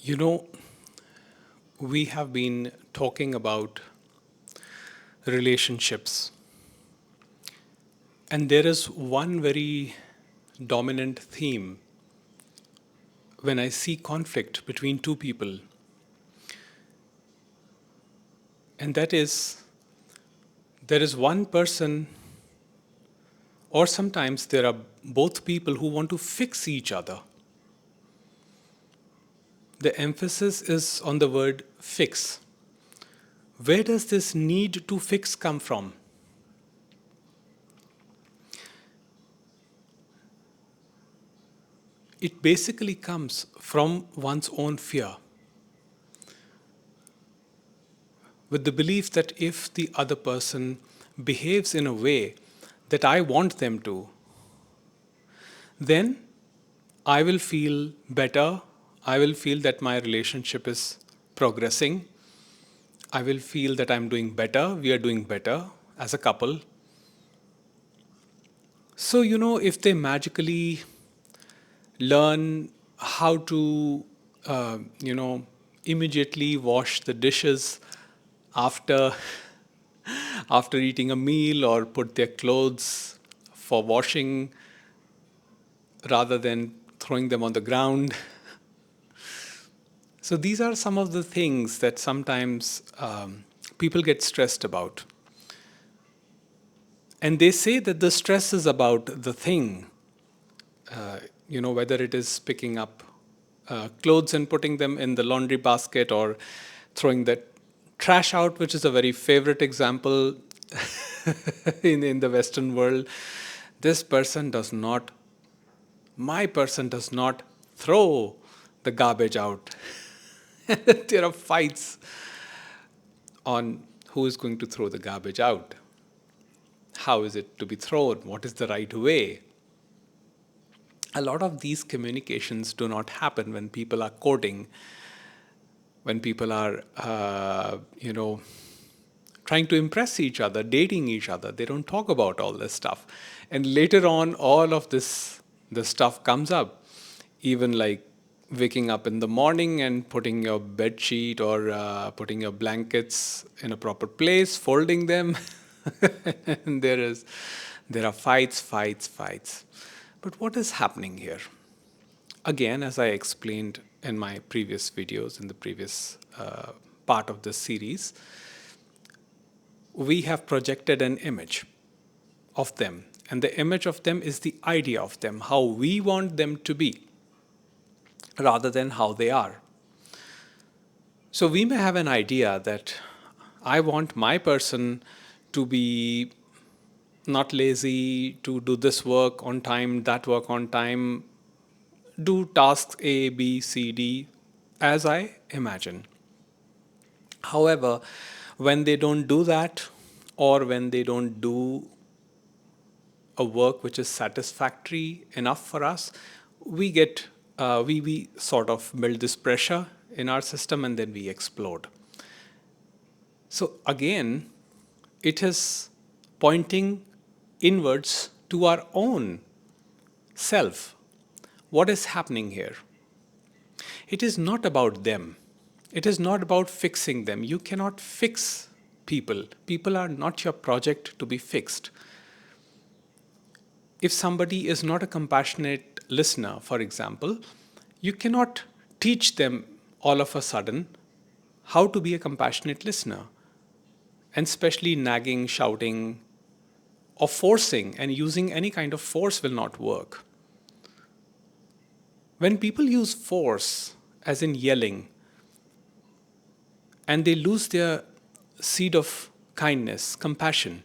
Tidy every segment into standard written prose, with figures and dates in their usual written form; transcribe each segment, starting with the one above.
You know, we have been talking about relationships, and there is one very dominant theme when I see conflict between two people, and that is there is one person, or sometimes there are both people who want to fix each other. The emphasis is on the word fix. Where does this need to fix come from? It basically comes from one's own fear, with the belief that if the other person behaves in a way that I want them to, then I will feel better. I will feel that my relationship is progressing. I will feel that I'm doing better. We are doing better as a couple. So, if they magically learn how to, immediately wash the dishes after after eating a meal, or put their clothes for washing rather than throwing them on the ground. So these are some of the things that sometimes people get stressed about. And they say that the stress is about the thing, whether it is picking up clothes and putting them in the laundry basket, or throwing that trash out, which is a very favorite example in the Western world. This person does not, my person does not throw the garbage out. There are fights on who is going to throw the garbage out. How is it to be thrown? What is the right way? A lot of these communications do not happen when people are courting, when people are, trying to impress each other, dating each other. They don't talk about all this stuff. And later on, all of the stuff comes up, even like waking up in the morning and putting your bed sheet, or putting your blankets in a proper place, folding them. And there are fights, fights, fights. But what is happening here? Again, as I explained in my previous videos, in the previous part of this series, we have projected an image of them. And the image of them is the idea of them, how we want them to be, rather than how they are. So we may have an idea that I want my person to be not lazy, to do this work on time, that work on time, do tasks A, B, C, D, as I imagine. However, when they don't do that, or when they don't do a work which is satisfactory enough for us, we sort of build this pressure in our system, and then we explode. So again, it is pointing inwards to our own self. What is happening here? It is not about them. It is not about fixing them. You cannot fix people. People are not your project to be fixed. If somebody is not a compassionate listener, for example, you cannot teach them all of a sudden how to be a compassionate listener. And especially nagging, shouting, or forcing, and using any kind of force will not work. When people use force, as in yelling, and they lose their seed of kindness, compassion,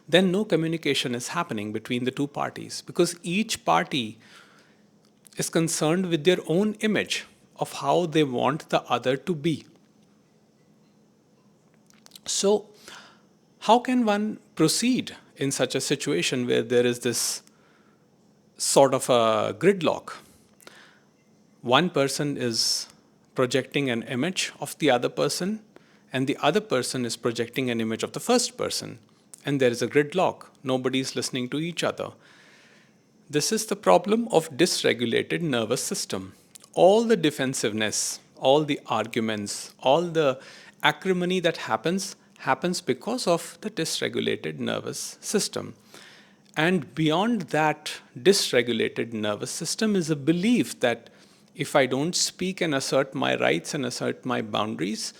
then no communication is happening between the two parties, because each party is concerned with their own image of how they want the other to be. So, how can one proceed in such a situation where there is this sort of a gridlock? One person is projecting an image of the other person, and the other person is projecting an image of the first person. And there is a gridlock. Nobody is listening to each other. This is the problem of dysregulated nervous system, All the defensiveness, all the arguments, all the acrimony that happens because of the dysregulated nervous system. And beyond that dysregulated nervous system is a belief that if I don't speak and assert my rights and assert my boundaries,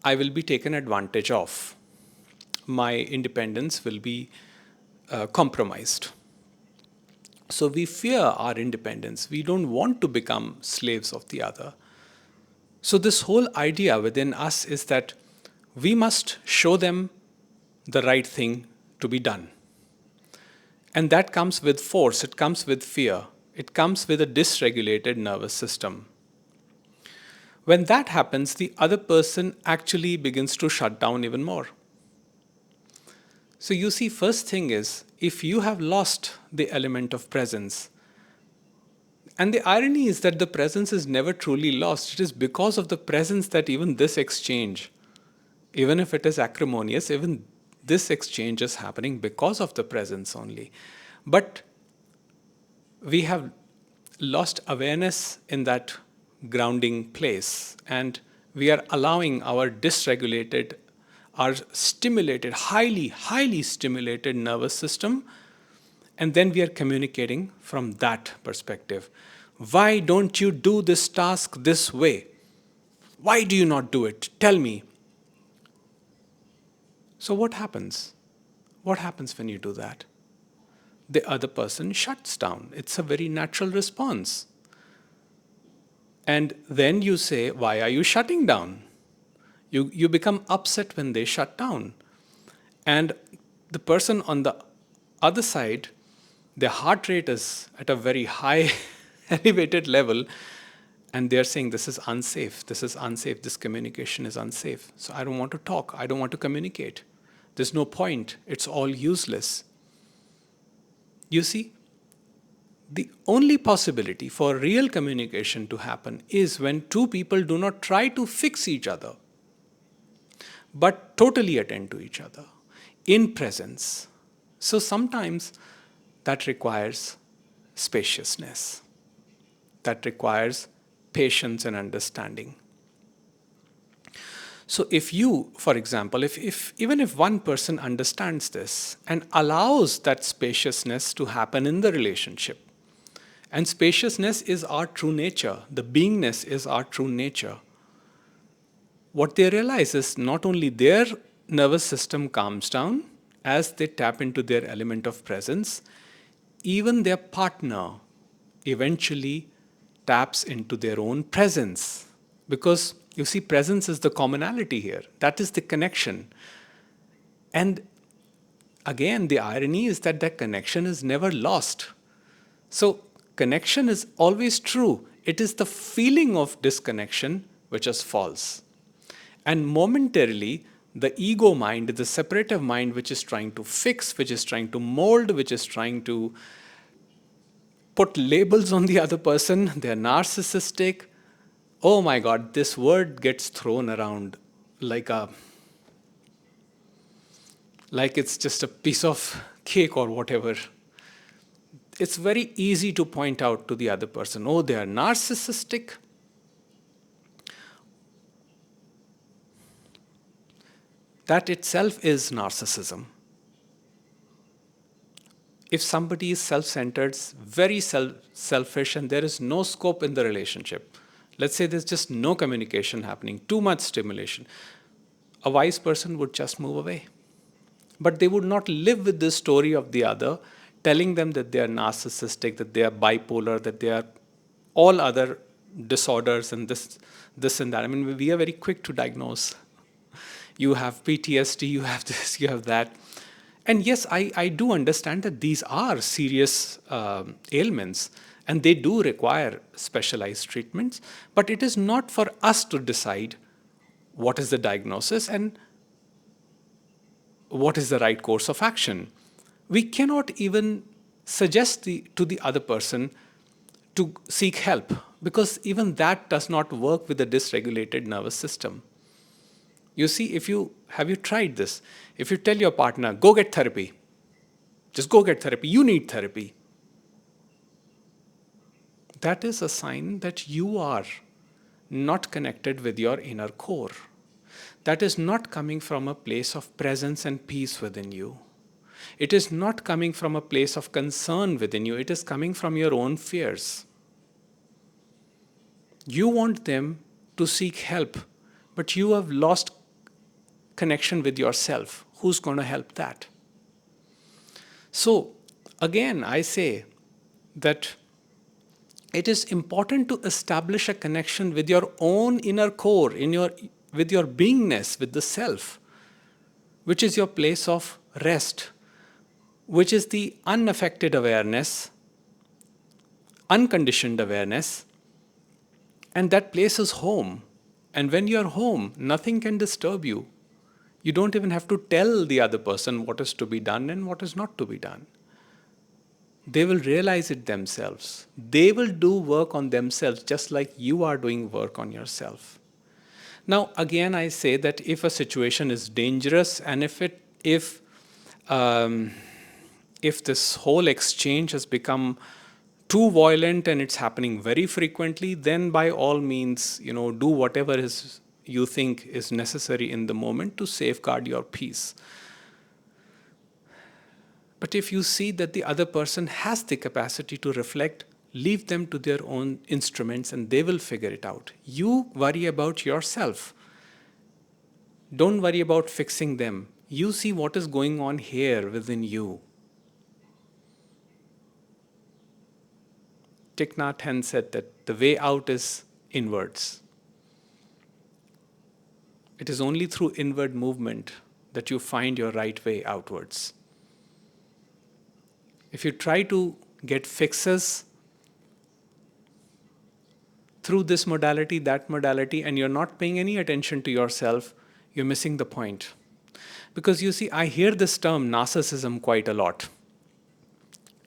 I will be taken advantage of. My independence will be compromised. So we fear our independence. We don't want to become slaves of the other. So this whole idea within us is that we must show them the right thing to be done. And that comes with force, it comes with fear, it comes with a dysregulated nervous system. When that happens, the other person actually begins to shut down even more. So you see, first thing is, if you have lost the element of presence, and the irony is that the presence is never truly lost, it is because of the presence that even this exchange, even if it is acrimonious, even this exchange is happening because of the presence only. But we have lost awareness in that grounding place, and we are allowing our dysregulated, our stimulated, highly stimulated nervous system, and then we are communicating from that perspective. Why don't you do this task this way? Why do you not do it? Tell me. So what happens? What happens when you do that? The other person shuts down. It's a very natural response. And then you say, why are you shutting down? You become upset when they shut down. And the person on the other side, their heart rate is at a very high, elevated level, and they're saying, this is unsafe, this communication is unsafe. So I don't want to talk, I don't want to communicate. There's no point, it's all useless. You see, the only possibility for real communication to happen is when two people do not try to fix each other, but totally attend to each other in presence. So sometimes that requires spaciousness, that requires patience and understanding. So if you, for example, even if one person understands this and allows that spaciousness to happen in the relationship, and spaciousness is our true nature, the beingness is our true nature, what they realize is not only their nervous system calms down as they tap into their element of presence, even their partner eventually taps into their own presence. Because you see, presence is the commonality here. That is the connection. And again, the irony is that that connection is never lost. So connection is always true. It is the feeling of disconnection which is false. And momentarily, the ego mind, the separative mind, which is trying to fix, which is trying to mold, which is trying to put labels on the other person, they're narcissistic. Oh my God, this word gets thrown around like it's just a piece of cake or whatever. It's very easy to point out to the other person, oh, they are narcissistic. That itself is narcissism. If somebody is self-centered, very selfish, and there is no scope in the relationship, let's say there's just no communication happening, too much stimulation, a wise person would just move away. But they would not live with this story of the other, telling them that they are narcissistic, that they are bipolar, that they are all other disorders and this and that. I mean, we are very quick to diagnose. You have PTSD, you have this, you have that. And yes, I do understand that these are serious ailments and they do require specialized treatments, but it is not for us to decide what is the diagnosis and what is the right course of action. We cannot even suggest to the other person to seek help because even that does not work with a dysregulated nervous system. You see, have you tried this? If you tell your partner, go get therapy, just go get therapy, you need therapy, that is a sign that you are not connected with your inner core. That is not coming from a place of presence and peace within you. It is not coming from a place of concern within you. It is coming from your own fears. You want them to seek help, but you have lost connection with yourself. Who's going to help that? So, again, I say that it is important to establish a connection with your own inner core, with your beingness, with the self, which is your place of rest, which is the unaffected awareness, unconditioned awareness, and that place is home. And when you're home, nothing can disturb you. You don't even have to tell the other person what is to be done and what is not to be done. They will realize it themselves. They will do work on themselves just like you are doing work on yourself. Now, again, I say that if a situation is dangerous and if this whole exchange has become too violent and it's happening very frequently, then by all means, do whatever you think is necessary in the moment to safeguard your peace. But if you see that the other person has the capacity to reflect, leave them to their own instruments and they will figure it out. You worry about yourself. Don't worry about fixing them. You see what is going on here within you. Thich Nhat Hanh said that the way out is inwards. It is only through inward movement that you find your right way outwards. If you try to get fixes through this modality, that modality, and you're not paying any attention to yourself, you're missing the point. Because you see, I hear this term narcissism quite a lot.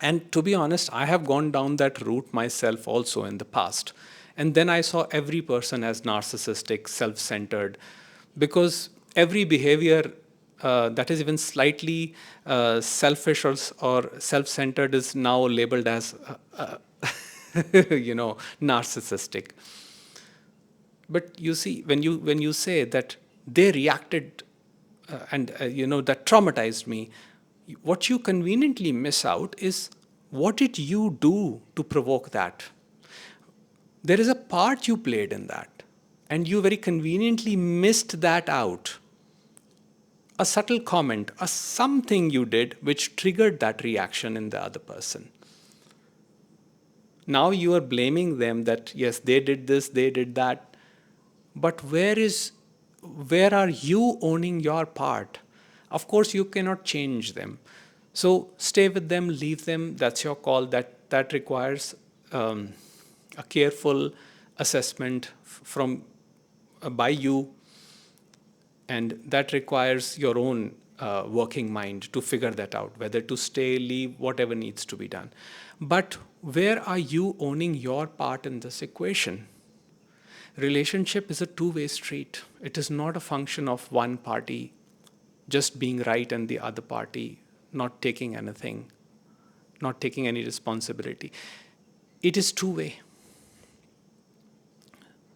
And to be honest, I have gone down that route myself also in the past. And then I saw every person as narcissistic, self-centered, because every behavior that is even slightly selfish or self-centered is now labeled as, narcissistic. But you see, when you say that they reacted that traumatized me, what you conveniently miss out is what did you do to provoke that? There is a part you played in that, and you very conveniently missed that out. A subtle comment, a something you did which triggered that reaction in the other person. Now you are blaming them that, yes, they did this, they did that. But where are you owning your part? Of course, you cannot change them. So stay with them, leave them, that's your call. That requires a careful assessment by you, and that requires your own working mind to figure that out, whether to stay, leave, whatever needs to be done. But where are you owning your part in this equation? Relationship is a two-way street. It is not a function of one party just being right and the other party not taking anything, not taking any responsibility. It is two-way.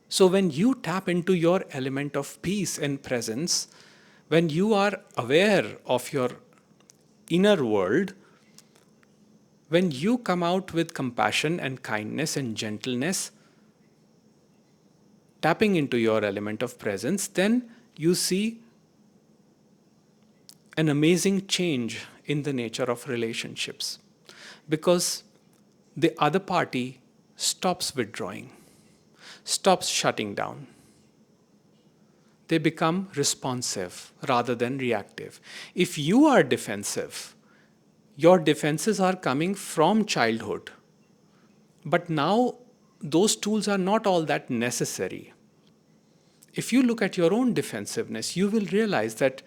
So when you tap into your element of peace and presence, when you are aware of your inner world, when you come out with compassion and kindness and gentleness, tapping into your element of presence, then you see an amazing change in the nature of relationships, because the other party stops withdrawing, stops shutting down. They become responsive rather than reactive. If you are defensive, your defenses are coming from childhood. But now those tools are not all that necessary. If you look at your own defensiveness, you will realize that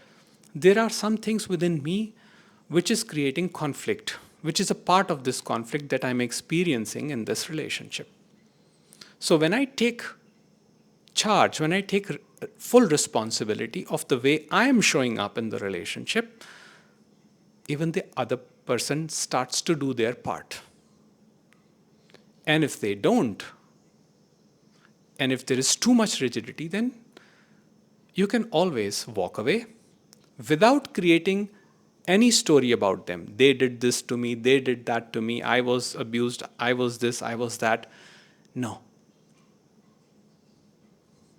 there are some things within me which is creating conflict, which is a part of this conflict that I'm experiencing in this relationship. So when I take charge, when I take full responsibility of the way I am showing up in the relationship, even the other person starts to do their part. And if they don't, and if there is too much rigidity, then you can always walk away without creating any story about them. They did this to me, they did that to me, I was abused, I was this, I was that. No,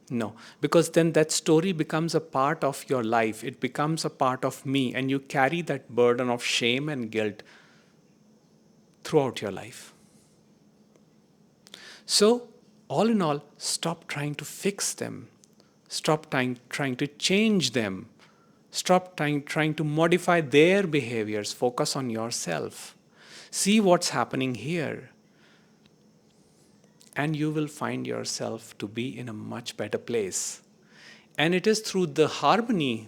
no, because then that story becomes a part of your life, it becomes a part of me, and you carry that burden of shame and guilt throughout your life. So, all in all, stop trying to fix them. Stop trying to change them. Stop trying to modify their behaviors. Focus on yourself. See what's happening here. And you will find yourself to be in a much better place. And it is through this harmony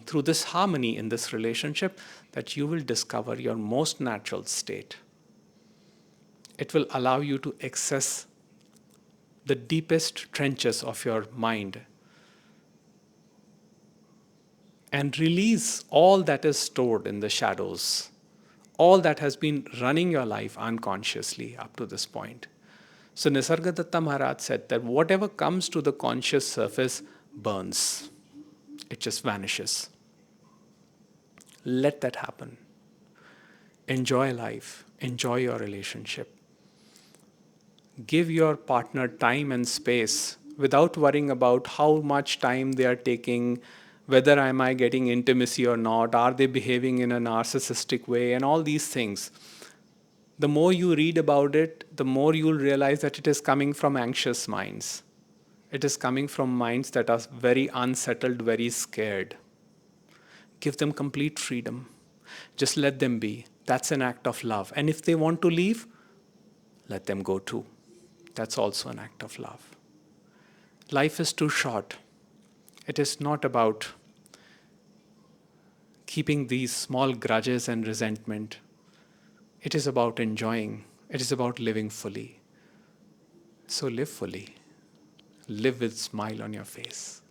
in this relationship, that you will discover your most natural state. It will allow you to access the deepest trenches of your mind and release all that is stored in the shadows, all that has been running your life unconsciously up to this point. So Nisargadatta Maharaj said that whatever comes to the conscious surface burns. It just vanishes. Let that happen. Enjoy life. Enjoy your relationship. Give your partner time and space without worrying about how much time they are taking, whether am I getting intimacy or not, are they behaving in a narcissistic way, and all these things. The more you read about it, the more you'll realize that it is coming from anxious minds. It is coming from minds that are very unsettled, very scared. Give them complete freedom. Just let them be. That's an act of love. And if they want to leave, let them go too. That's also an act of love. Life is too short. It is not about keeping these small grudges and resentment. It is about enjoying. It is about living fully. So live fully. Live with a smile on your face.